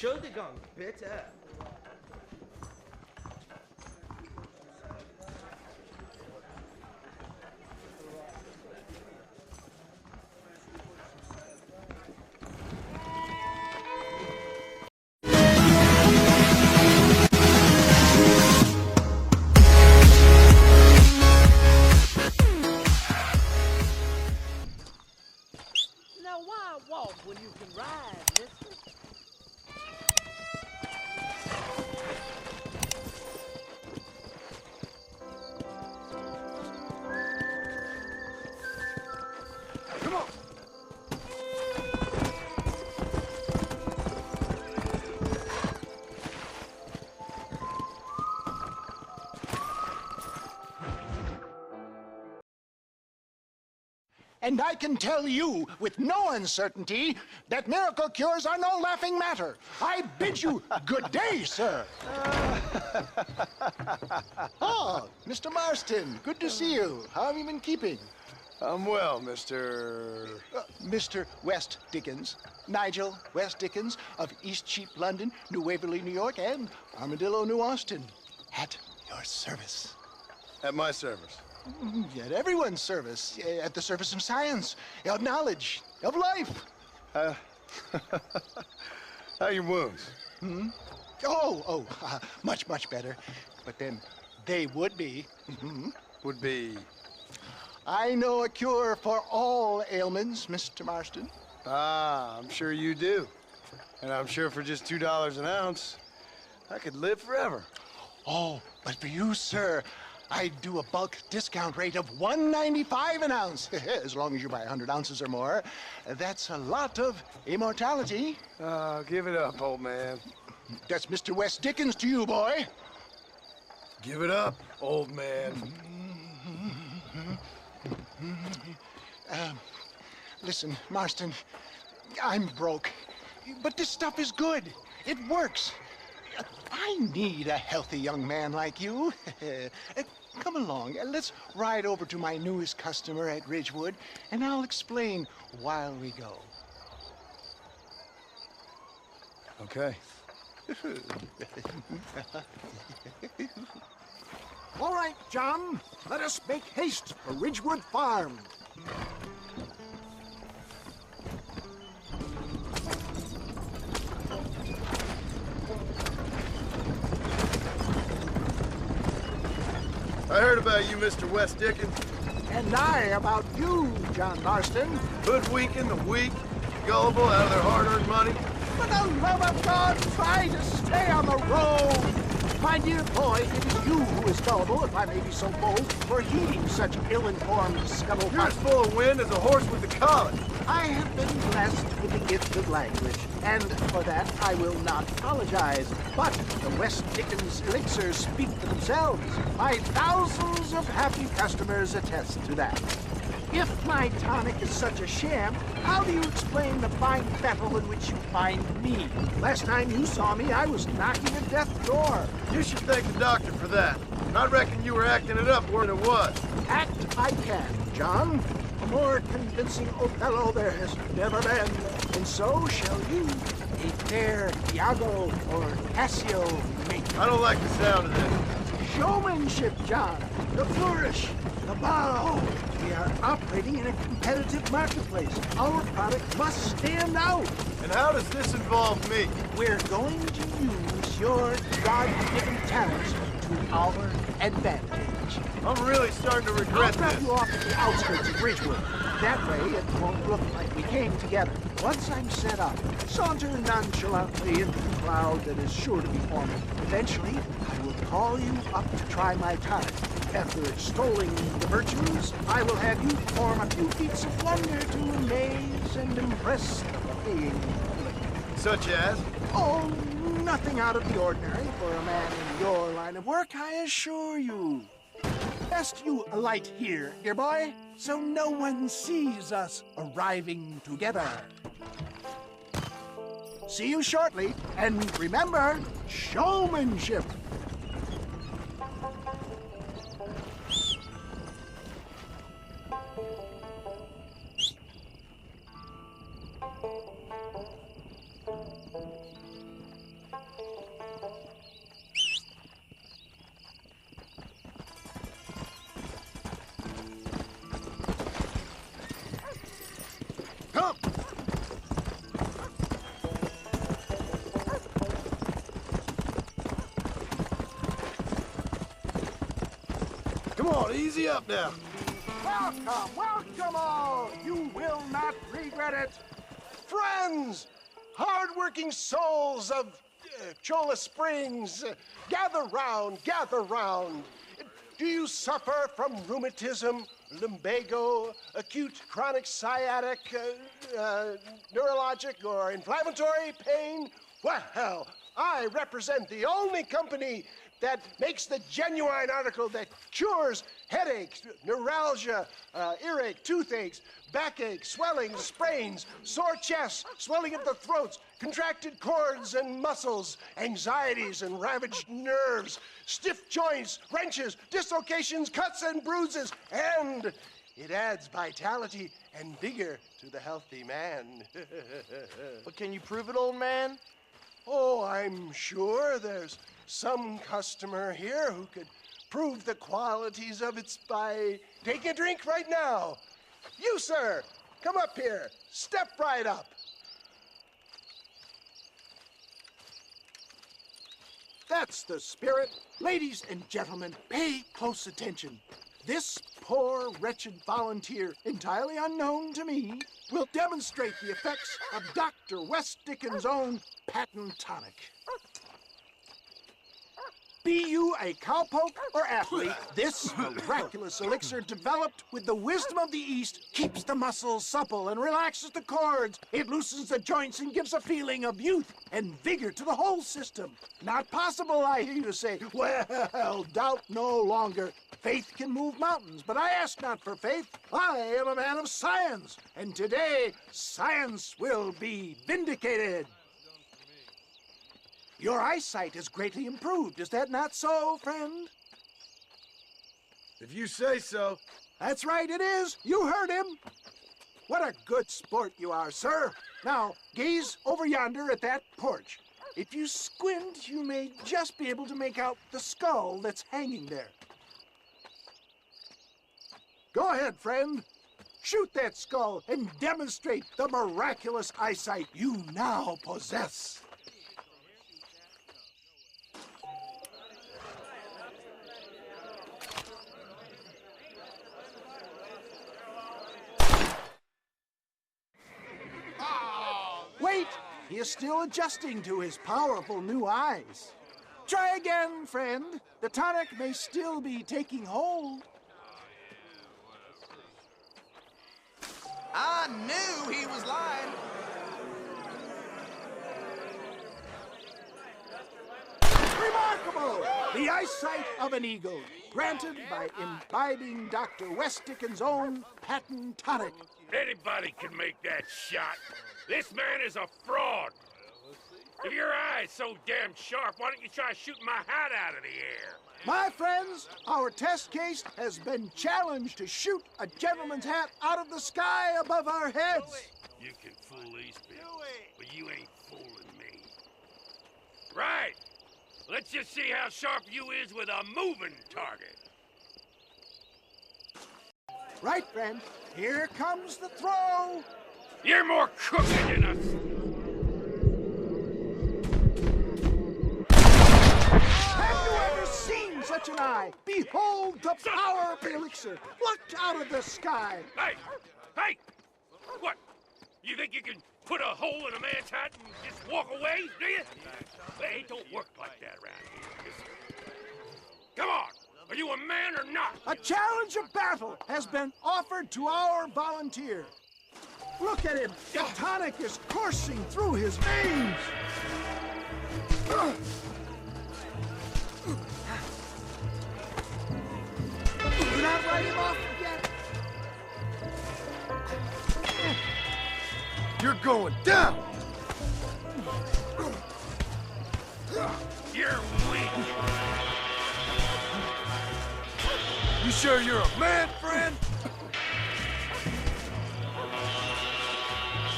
Entschuldigung, bitte. Now why walk when you can ride, mister? Come on. And I can tell you with no uncertainty that miracle cures are no laughing matter. I bid you good day, sir. Oh, Mr. Marston, good to see you. How have you been keeping? I'm well, Mr. Mr. West Dickens. Nigel West Dickens of Eastcheap, London, New Waverly, New York, and Armadillo, New Austin. At your service. At my service. At everyone's service. At the service of science, of knowledge, of life. How are your wounds? Much, much better. But then they would be. Would be... I know a cure for all ailments, Mr. Marston. Ah, I'm sure you do. And I'm sure for just $2 an ounce, I could live forever. Oh, but for you, sir, I'd do a bulk discount rate of $1.95 an ounce, as long as you buy 100 ounces or more. That's a lot of immortality. Give it up, old man. That's Mr. West Dickens to you, boy. Give it up, old man. Listen, Marston, I'm broke, but this stuff is good. It works. I need a healthy young man like you. Come along, let's ride over to my newest customer at Ridgewood, and I'll explain while we go. Okay. All right, John, let us make haste for Ridgewood Farm. I heard about you, Mr. West Dickens. And I about you, John Marston. Hoodwinking the weak, gullible out of their hard-earned money. For the love of God, try to stay on the road. My dear boy, it is you who is gullible, if I may be so bold, for heeding such ill-informed scuttlebutt. You're as full of wind as a horse with the colic. I have been blessed with the gift of language, and for that I will not apologize. But the West Dickens elixirs speak for themselves. My thousands of happy customers attest to that. If my tonic is such a sham, how do you explain the fine battle in which you find me? Last time you saw me, I was knocking at death's door. You should thank the doctor for that. I reckon you were acting it up more than it was. Act I can, John. A more convincing Othello there has never been. And so shall you, a fair Iago or Cassio make. I don't like the sound of this. Showmanship, John. The flourish, the bow. We are operating in a competitive marketplace. Our product must stand out. And how does this involve me? We're going to use your God-given talents to our advantage. I'm really starting to I'll regret drop this. you off at the outskirts of Ridgewood. That way it won't look like we came together. Once I'm set up, saunter nonchalantly into the cloud that is sure to be forming. Eventually, I will call you up to try my tonic. After extolling the virtues, I will have you perform a few feats of wonder to amaze and impress the paying public. Such as? Oh, nothing out of the ordinary for a man in your line of work, I assure you. Best you alight here, dear boy, so no one sees us arriving together. See you shortly, and remember, showmanship. Come on, easy up now. Welcome all! You will not regret it. Friends, hard-working souls of Cholla Springs, gather round, gather round. Do you suffer from rheumatism, lumbago, acute chronic sciatic, neurologic, or inflammatory pain? Well, I represent the only company that makes the genuine article that cures headaches, neuralgia, earache, toothaches, backache, swelling, sprains, sore chests, swelling of the throats, contracted cords and muscles, anxieties and ravaged nerves, stiff joints, wrenches, dislocations, cuts and bruises, and it adds vitality and vigor to the healthy man. But can you prove it, old man? Oh, I'm sure there's some customer here who could prove the qualities of it by taking a drink right now. You, sir, come up here. Step right up. That's the spirit. Ladies and gentlemen, pay close attention. This poor, wretched volunteer, entirely unknown to me, will demonstrate the effects of Dr. West Dickens' own patent tonic. Be you a cowpoke or athlete, this miraculous elixir developed with the wisdom of the East keeps the muscles supple and relaxes the cords. It loosens the joints and gives a feeling of youth and vigor to the whole system. Not possible, I hear you say. Well, doubt no longer. Faith can move mountains, but I ask not for faith. I am a man of science, and today science will be vindicated. Your eyesight is greatly improved. Is that not so, friend? If you say so. That's right, it is. You heard him. What a good sport you are, sir. Now, gaze over yonder at that porch. If you squint, you may just be able to make out the skull that's hanging there. Go ahead, friend. Shoot that skull and demonstrate the miraculous eyesight you now possess. Wait! He is still adjusting to his powerful new eyes. Try again, friend. The tonic may still be taking hold. I knew he was lying. Remarkable! The eyesight of an eagle, granted by imbibing Dr. West Dickens' own patent tonic. Anybody can make that shot. This man is a fraud. If your eye's so damn sharp, why don't you try shooting my hat out of the air? My friends, our test case has been challenged to shoot a gentleman's hat out of the sky above our heads. You can fool these people, but you ain't fooling me. Right. Let's just see how sharp you is with a moving target. Right, friend. Here comes the throw. You're more crooked than us. Have you ever seen such an eye? Behold the power of the elixir, plucked out of the sky. Hey! Hey! What? You think you can put a hole in a man's hat and just walk away, do you? Hey, it don't work like that around here. Come on! Are you a man or not? A challenge of battle has been offered to our volunteer. Look at him. The tonic is coursing through his veins. Do not write him off yet. You're going down! You're weak. You sure you're a man, friend?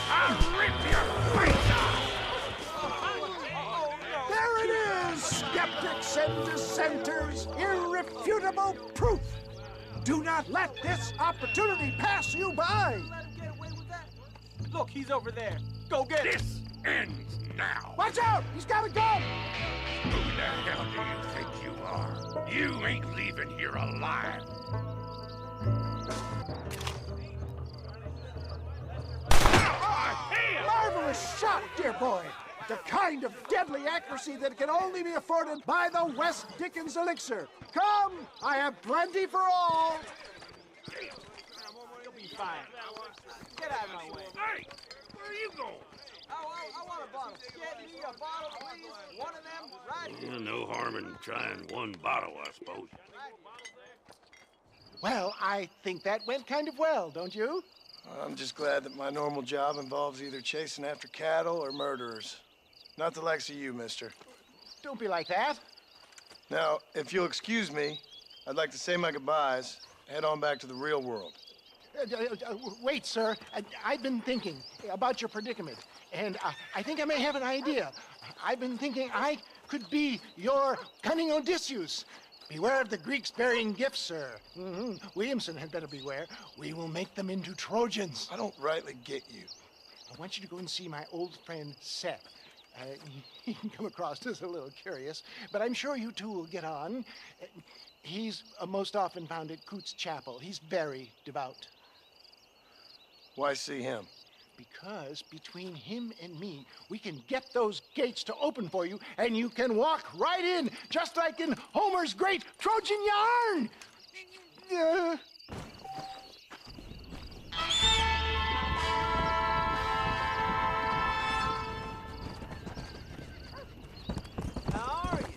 I'll rip your face out! There it is, skeptics and dissenters. Irrefutable proof. Do not let this opportunity pass you by. Look, he's over there. Go get him. This ends now. Watch out! He's got a gun! Who the hell do you think you are? You ain't leaving here alive. Marvelous shot, dear boy. The kind of deadly accuracy that can only be afforded by the West Dickens elixir. Come, I have plenty for all. You'll be fine. Get out of my way. Hey, where are you going? I want a bottle. Get me a bottle, please. One of them, right here. No harm in trying one bottle, I suppose. Well, I think that went kind of well, don't you? I'm just glad that my normal job involves either chasing after cattle or murderers. Not the likes of you, mister. Don't be like that. Now, if you'll excuse me, I'd like to say my goodbyes, head on back to the real world. Wait, sir. I've been thinking about your predicament, and I think I may have an idea. I've been thinking I could be your cunning Odysseus. Beware of the Greeks bearing gifts, sir. Williamson had better beware. We will make them into Trojans. I don't rightly get you. I want you to go and see my old friend Seth. He can come across as a little curious, but I'm sure you two will get on. He's most often found at Coots Chapel. He's very devout. Why see him? Because between him and me, we can get those gates to open for you, and you can walk right in, just like in Homer's great Trojan yarn! How are you?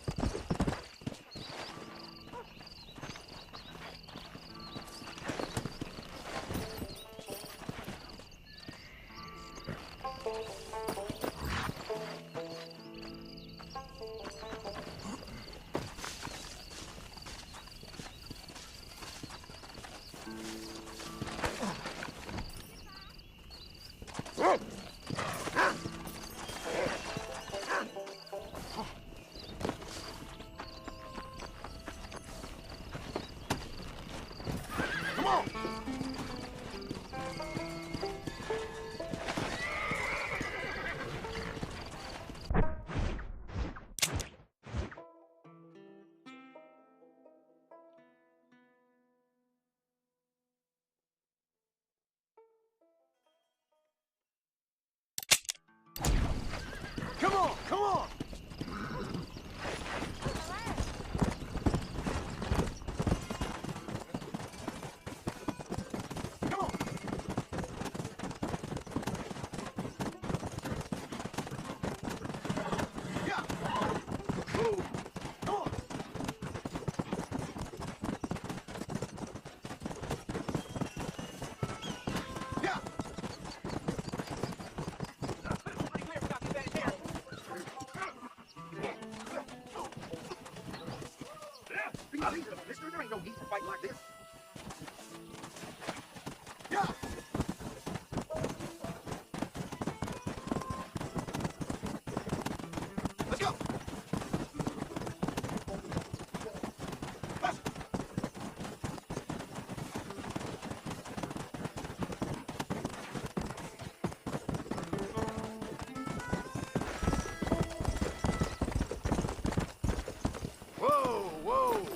Come on, come on! There ain't no need to fight like this. Yeah. Let's go. Whoa, whoa.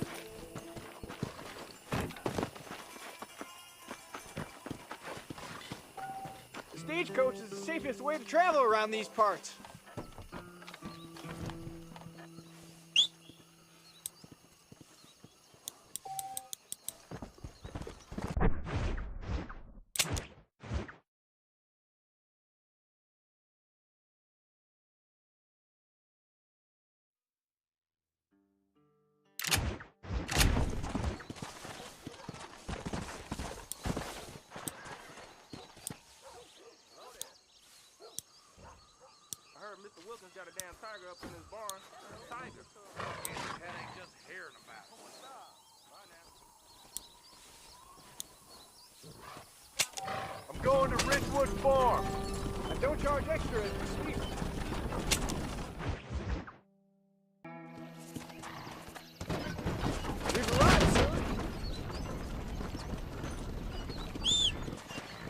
Stagecoach is the safest way to travel around these parts. Mr. Wilkins got a damn tiger up in his barn. Tiger. That ain't just hearing about it. I'm going to Ridgewood Farm. I don't charge extra as we sleep. We've arrived, sir.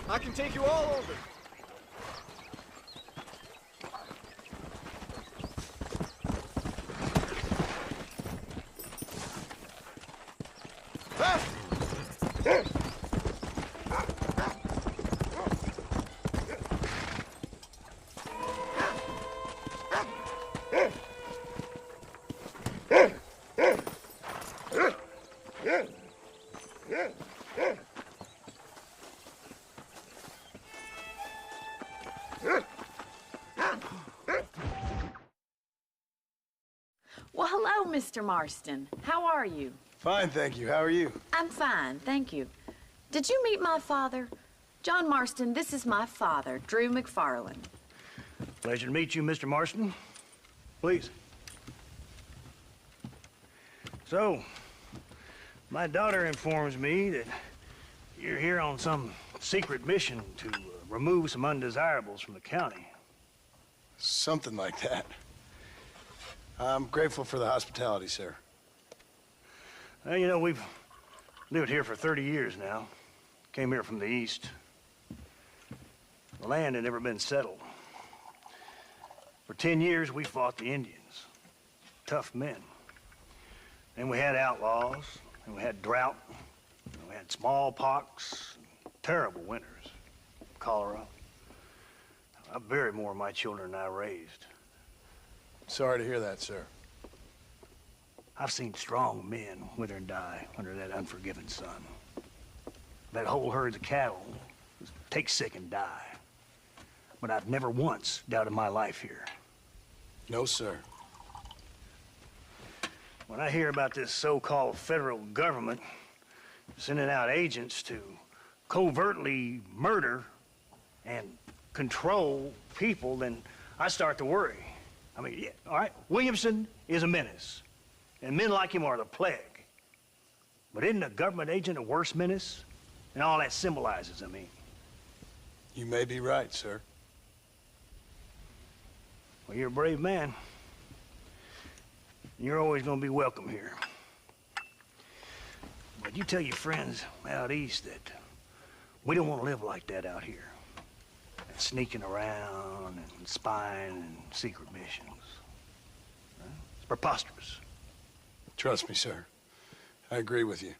I can take you all over. Well, hello, Mr. Marston. How are you? Fine, thank you. How are you? I'm fine, thank you. Did you meet my father? John Marston, this is my father, Drew McFarland. Pleasure to meet you, Mr. Marston. Please. So, my daughter informs me that you're here on some secret mission to remove some undesirables from the county. Something like that. I'm grateful for the hospitality, sir. Well, you know, we've lived here for 30 years now. Came here from the east. The land had never been settled. For 10 years, we fought the Indians. Tough men. Then we had outlaws, and we had drought, and we had smallpox, terrible winters, cholera. I buried more of my children than I raised. Sorry to hear that, sir. I've seen strong men wither and die under that unforgiving sun. That whole herds of cattle take sick and die. But I've never once doubted my life here. No, sir. When I hear about this so-called federal government sending out agents to covertly murder and control people, then I start to worry. I mean, yeah, all right, Williamson is a menace, and men like him are the plague. But isn't a government agent a worse menace? And all that symbolizes, I mean. You may be right, sir. Well, you're a brave man. You're always gonna be welcome here. But you tell your friends out east that we don't want to live like that out here. Sneaking around and spying and secret missions. It's preposterous. Trust me, sir. I agree with you.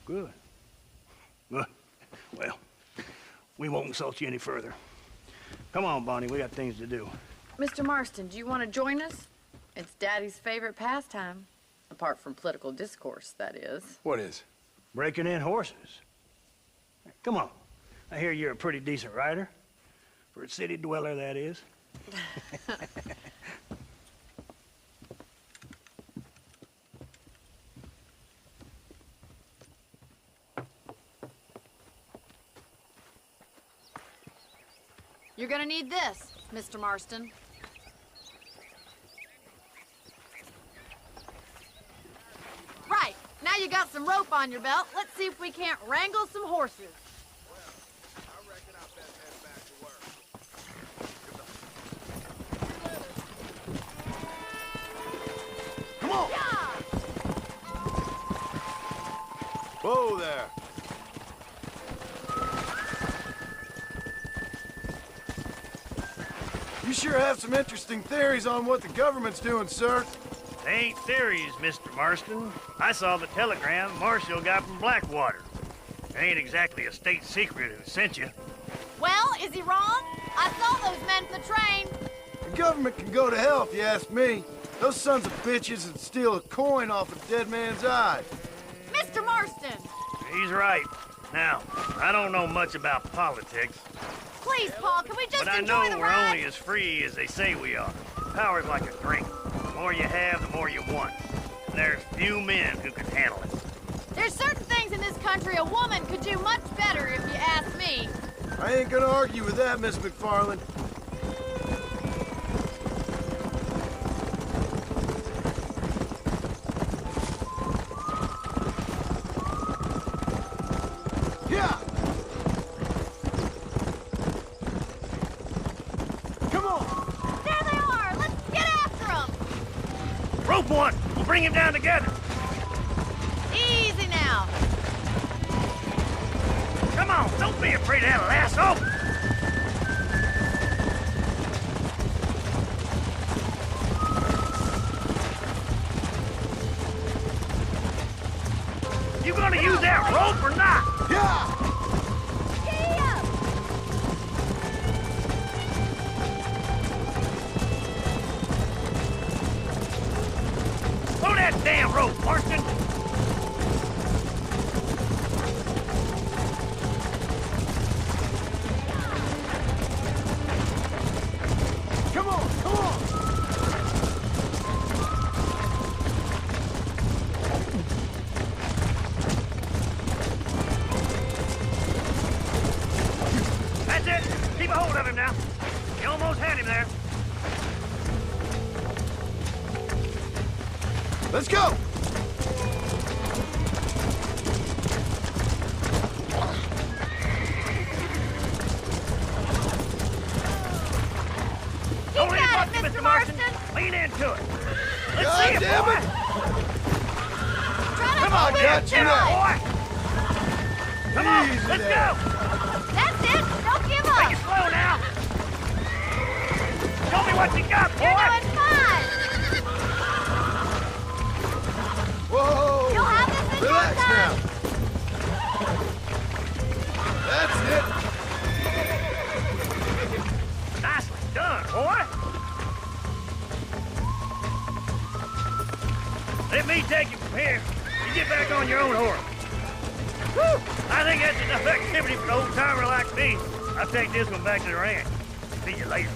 Good. Good. Well, we won't insult you any further. Come on, Bonnie, we got things to do. Mr. Marston, do you want to join us? It's Daddy's favorite pastime. Apart from political discourse, that is. What is? Breaking in horses. Come on. I hear you're a pretty decent rider. For a city dweller, that is. You're gonna need this, Mr. Marston. Right, now you got some rope on your belt. Let's see if we can't wrangle some horses. Come on! Yeah! Whoa there! You sure have some interesting theories on what the government's doing, sir. They ain't theories, Mr. Marston. I saw the telegram Marshall got from Blackwater. It ain't exactly a state secret who sent you. Well, is he wrong? I saw those men from the train. The government can go to hell if you ask me. Those sons of bitches would steal a coin off a dead man's eye. Mr. Marston! He's right. Now, I don't know much about politics, Please, Paul, can we just but I enjoy know the we're ride? only as free as they say we are. Power's like a drink. The more you have, the more you want. And there's few men who can handle it. There's certain things in this country a woman could do much better, if you ask me. I ain't gonna argue with that, Miss McFarland. Yeah! Come on! There they are! Let's get after them! Rope one! We'll bring him down together! Easy now. Come on! Don't be afraid of that lasso! Rope or not? Yeah! Throw that damn rope, Marston! Come on, come on! That's it! Keep a hold of him now. You almost had him there. Let's go! Don't lean got against it, Mr. Mr. Marston. Marston. Lean into it. Let's God see it, damn boy. it. Come I got you now. Boy. Come on, Easy let's there. go. That's it. Don't give Take up. it slow now. Show me what you got, boy. You're doing fine. Whoa! You'll have this in Relax no time. now. That's it. Nicely done, boy. Let me take you from here. You get back on your own horse. Whew! I think that's enough activity for an old-timer like me. I'll take this one back to the ranch. See you later.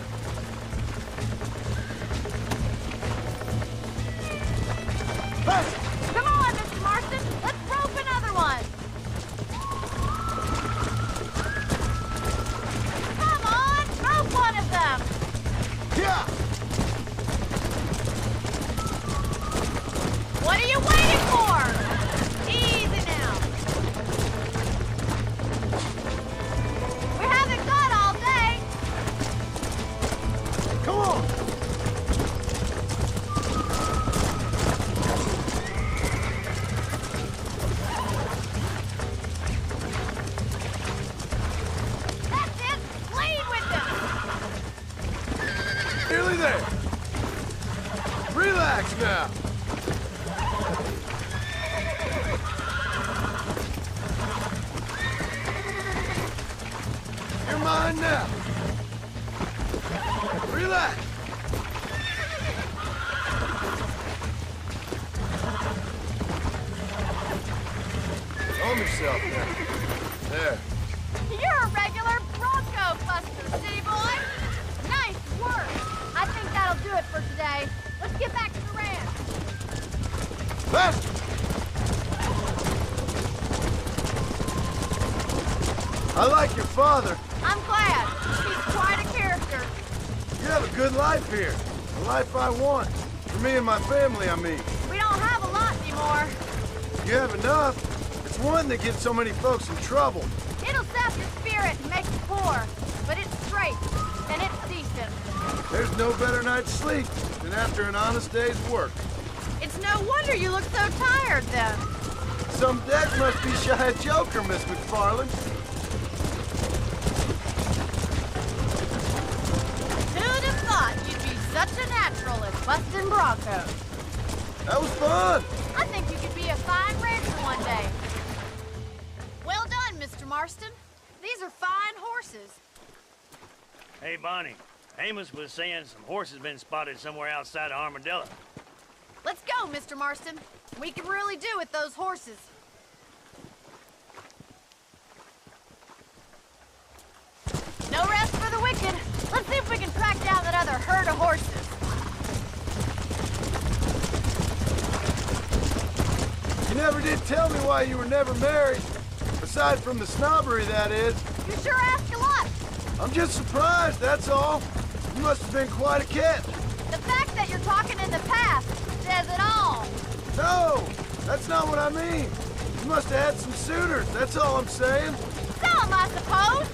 Come on, Mr. Marston. Let's rope another one. Come on, rope one of them. Yeah! What are you waiting for? Easy now. We haven't got all day. Come on! That's it. Lead with them. Nearly there. Relax now. You're mine now. Relax. Calm yourself now. There. You're a regular Bronco buster, city boy. Nice work. I think that'll do it for today. Let's get back to the ranch. Faster! I like your father. I'm glad. He's quite a character. You have a good life here. The life I want. For me and my family, I mean. We don't have a lot anymore. You have enough. It's one that gets so many folks in trouble. It'll sap your spirit and make you poor. But it's straight, and it's decent. There's no better night's sleep than after an honest day's work. It's no wonder you look so tired, then. Some deck must be shy of Joker, Miss McFarland. Who'd have thought you'd be such a natural at busting Broncos? That was fun. I think you could be a fine rancher one day. Well done, Mr. Marston. These are fine horses. Hey, Bonnie. Amos was saying some horses been spotted somewhere outside of Armadillo. Let's go, Mr. Marston. We can really do with those horses. No rest for the wicked. Let's see if we can track down that other herd of horses. You never did tell me why you were never married. Aside from the snobbery, that is. You sure ask a lot. I'm just surprised, that's all. You must have been quite a catch. The fact that you're talking in the past says it all. No, that's not what I mean. You must have had some suitors, that's all I'm saying. Some, I suppose.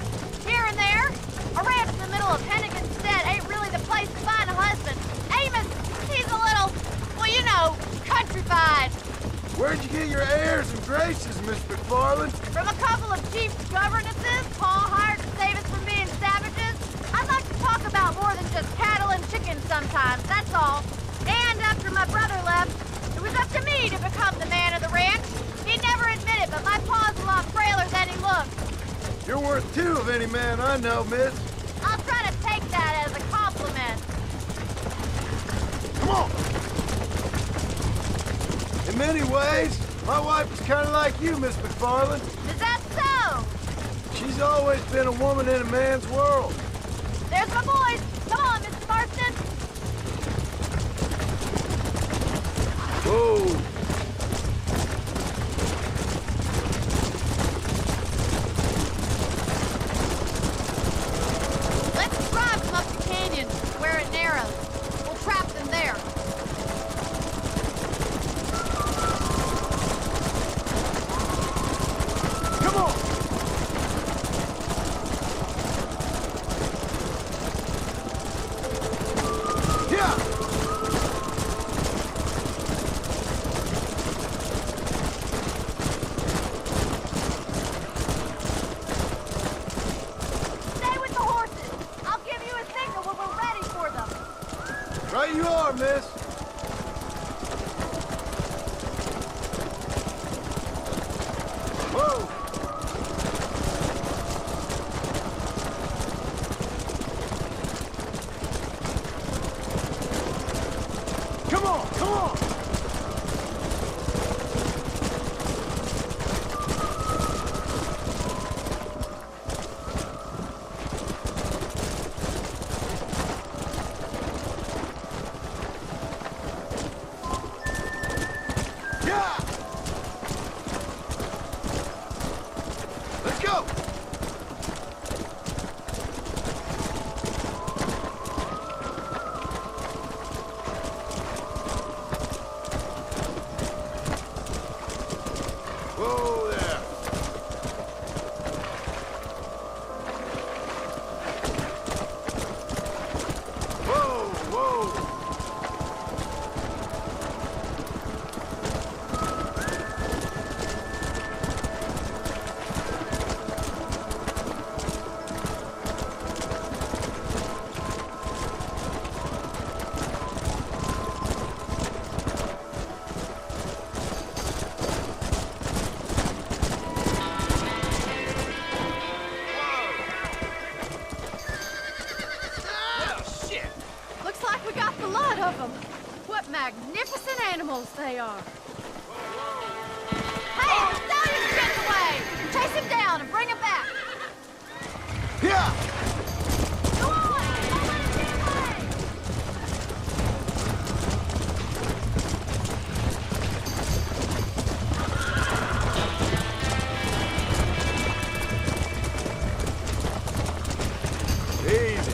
Here and there. A ranch in the middle of Hennigan's Stead ain't really the place to find a husband. Amos, he's a little, well, you know, countrified. Where'd you get your airs and graces, Miss McFarland? From a couple of chief governesses Paul hired to save us from being savages. I'd like to talk about more than just cattle and chickens sometimes, that's all. And after my brother left, it was up to me to become the man of the ranch. He never admitted, but my pa's You're worth two of any man I know, miss. I'll try to take that as a compliment. Come on! In many ways, my wife is kind of like you, Miss McFarland. Is that so? She's always been a woman in a man's world. There's my boys. Come on, Mr. Marston. Whoa! Let's drive them up the canyon where it narrows. We'll trap them there. Come on! Yeah! Stay with the horses. I'll give you a signal when we're ready for them. Right you are, miss. Whoa! Come on, come on! Yeah! Let's go! Whoa there! Whoa, whoa! Looks like we got the lot of them. What magnificent animals they are. Hey, the stallion's getting away. Chase him down and bring him back. Yeah! Go on, don't let him get away. Easy.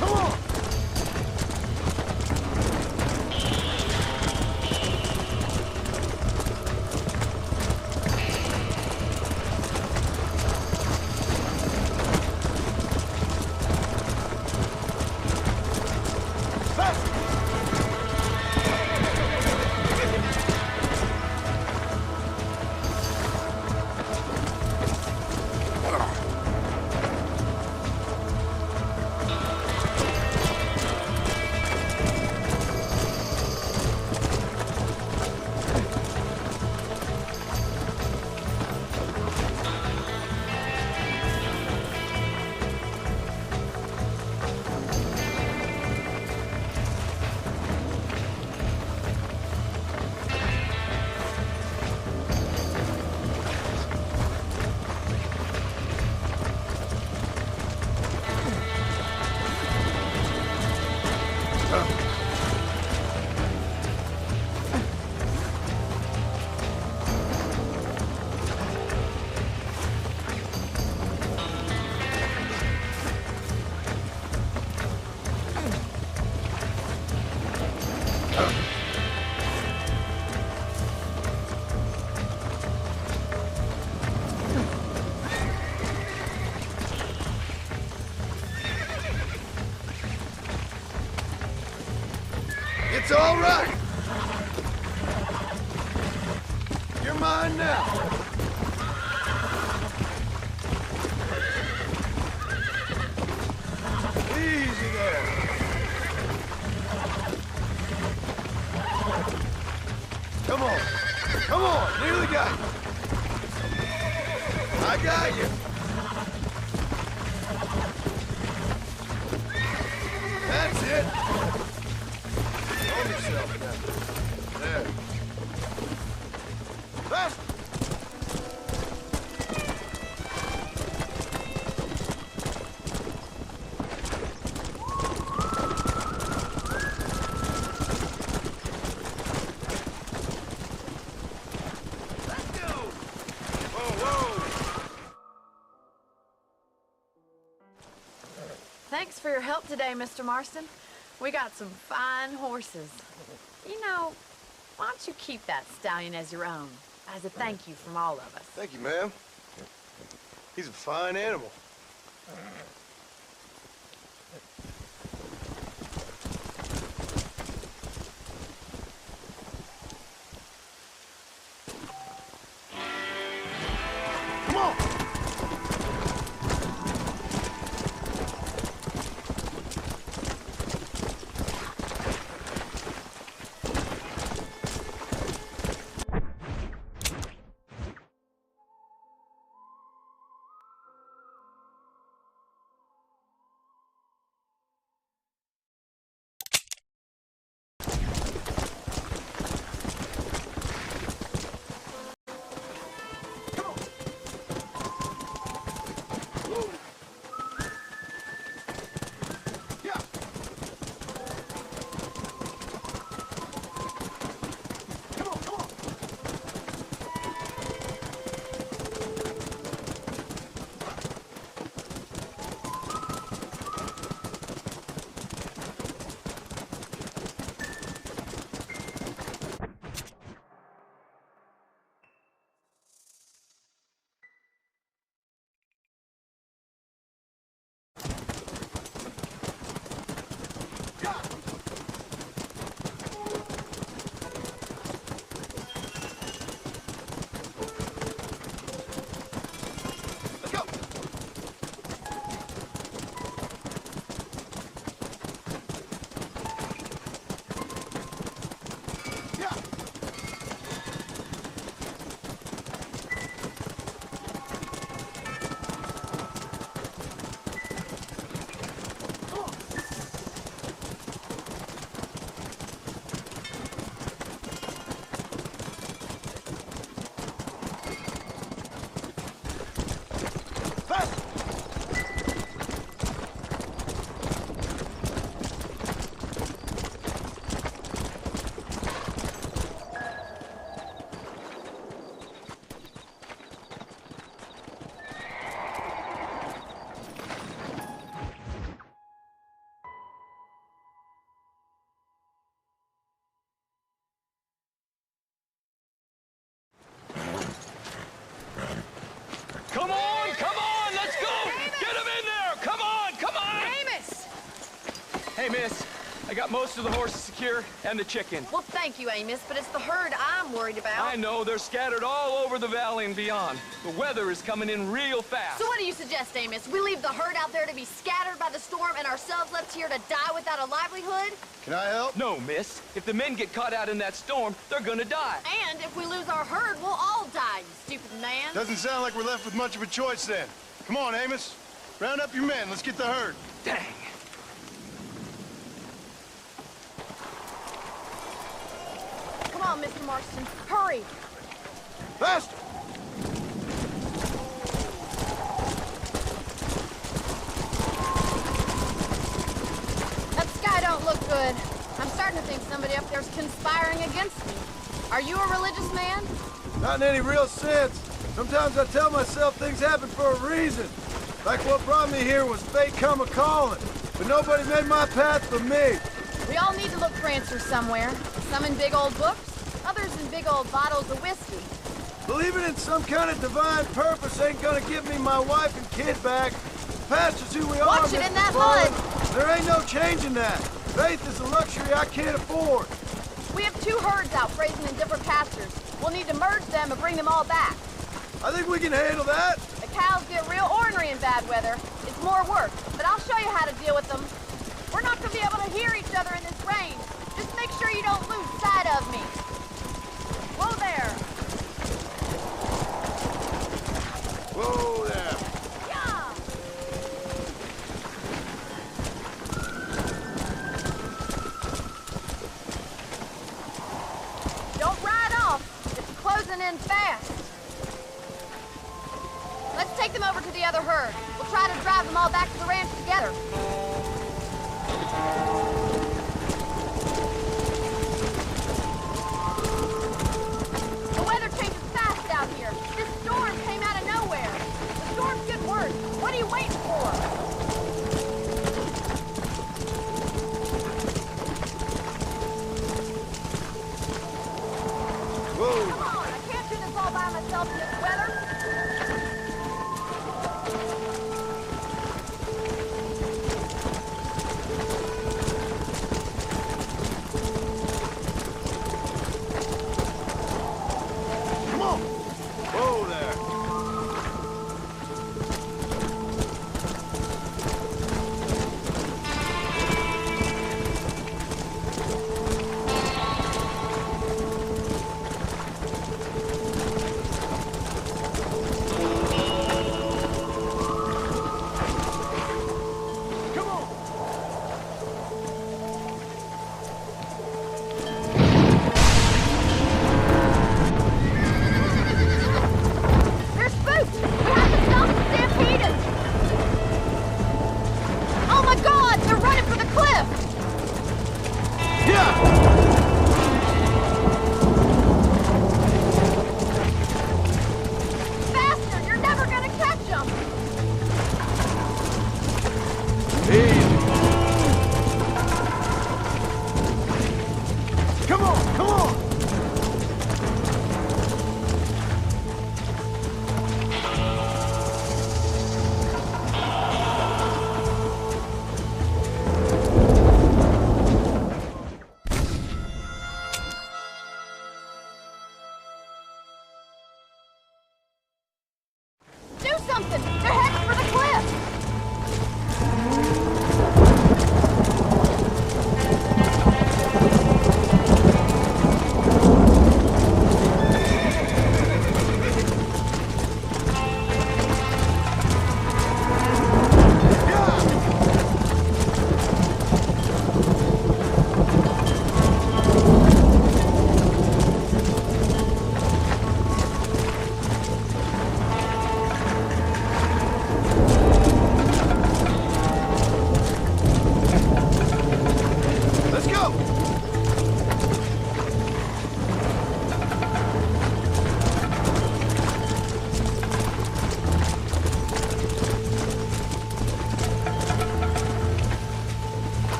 Come on! It's all right. You're mine now. Easy there. Come on. Thanks for your help today, Mr. Marston. We got some fine horses. You know, why don't you keep that stallion as your own, as a thank you from all of us? Thank you, ma'am. He's a fine animal. Come on! Come on, let's go! Amos! Get him in there! Come on! Amos! Hey, miss, I got most of the horses secure and the chicken. Well, thank you, Amos, but it's the herd I'm worried about. I know, they're scattered all over the valley and beyond. The weather is coming in real fast. So what do you suggest, Amos? We leave the herd out there to be scattered by the storm and ourselves left here to die without a livelihood? Can I help? No, miss. If the men get caught out in that storm, they're gonna die. And if we lose our herd, we'll all die, you stupid man. Doesn't sound like we're left with much of a choice then. Come on, Amos. Round up your men. Let's get the herd. Dang. Come on, Mr. Marston. Hurry. Faster! That sky don't look good. I'm starting to think somebody up there's conspiring against me. Are you a religious man? Not in any real sense. Sometimes I tell myself things happen for a reason. Like what brought me here was fate come a-calling. But nobody made my path for me. We all need to look for answers somewhere. Some in big old books, others in big old bottles of whiskey. Believing in some kind of divine purpose ain't gonna give me my wife and kid back. The past is who we are, Watch it in Mr. that Bud. mud. There ain't no changing that. Faith is a luxury I can't afford. We have two herds out grazing in different pastures. We'll need to merge them and bring them all back. I think we can handle that. The cows get real ornery in bad weather. It's more work, but I'll show you how to deal with them. We're not gonna be able to hear each other in this rain. Just make sure you don't lose sight of me. Whoa there. Whoa there. Yeah. Don't ride off. It's closing in fast. Let's take them over to the other herd. We'll try to drive them all back to the ranch together. The weather changes fast out here. This storm came out of nowhere. The storm's getting worse. What are you waiting for?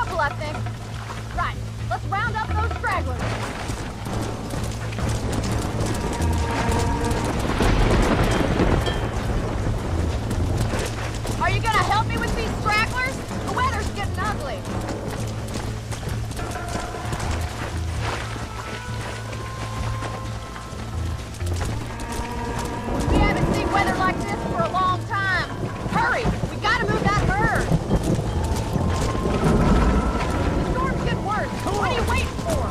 couple, I think. Right, let's round up those stragglers. Are you gonna help me with these stragglers? The weather's getting ugly. We haven't seen weather like this for a long time. Hurry, we gotta move that herd. The storm's getting worse. What are you waiting for?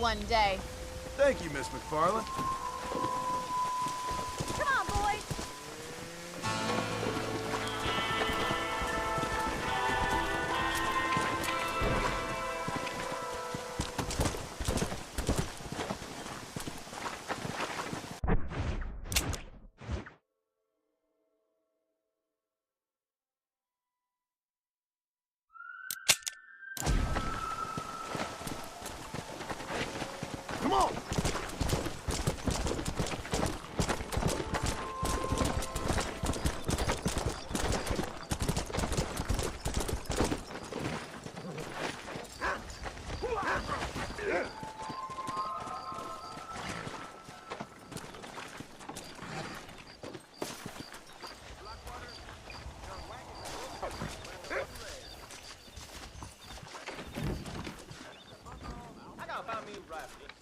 One day. Thank you, Miss McFarland. Come on, boys. Come on! I gotta find me a rifle.